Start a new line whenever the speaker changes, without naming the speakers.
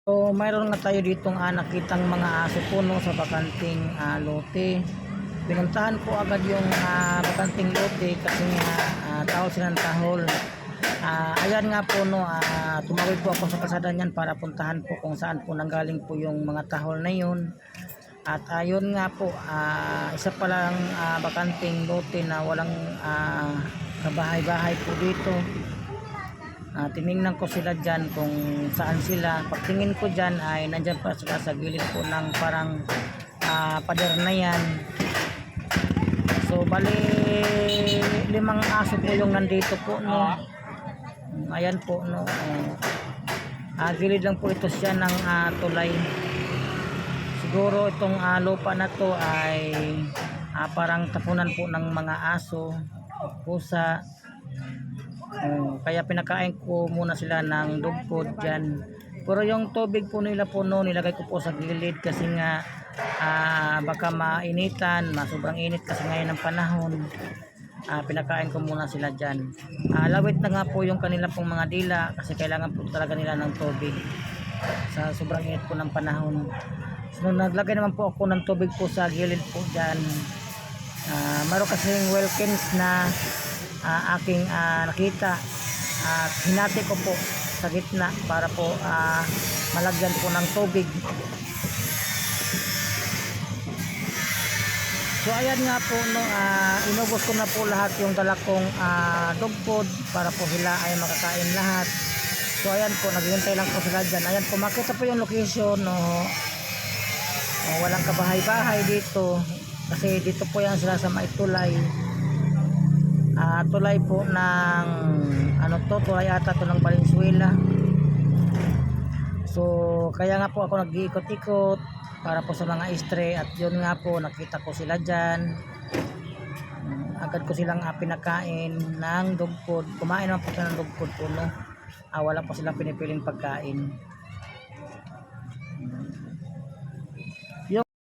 So, mayroon nga tayo ditong nakitang mga aso po no, sa bakanting lote. Pinuntahan ko agad yung bakanting lote kasi nga tahol sila ng tahol. Ayan nga po no, tumawid po ako sa kalsada niyan para puntahan po kung saan po nanggaling po yung mga tahol na yun. At ayun nga po, isa pa lang bakanting lote na walang kabahay-bahay po dito. Tiningnan ko sila dyan kung saan sila. Pagtingin ko dyan ay nandyan pa sila sa gilid po ng parang pader na yan. So bali 5 aso po yung nandito po no. Ayan po no. Gilid lang po ito siya ng tulay. Siguro itong lupa na to ay parang tapunan po ng mga aso, pusa. Kaya pinakain ko muna sila ng dog food dyan. Pero yung tubig po nila po no, nilagay ko po sa gilid kasi nga baka mainitan, sobrang init kasi ngayon ng panahon. Pinakain ko muna sila dyan. Lawit na nga po yung kanila pong mga dila kasi kailangan po talaga nila ng tubig sa sobrang init po ng panahon. So naglagay naman po ako ng tubig po sa gilid po dyan. Meron kasing Wilkins na aking nakita at hinati ko po sa gitna para po malagyan po ng tubig. So ayan nga po no, inubos ko na po lahat yung dala kong dog food para po sila ay makakain lahat. So ayan po, naghihintay lang po sila dyan. Ayan po, makita po yung location no. Walang kabahay-bahay dito kasi dito po yan sila sa Maitulay. Tulay po ng tulay ata to ng Valenzuela. So kaya nga po ako nag-iikot-ikot para po sa mga istre at yun nga po nakita ko sila dyan. Agad ko silang pinakain ng dog food. Kumain naman po sila ng dog food po no. Wala po silang pinipiling pagkain.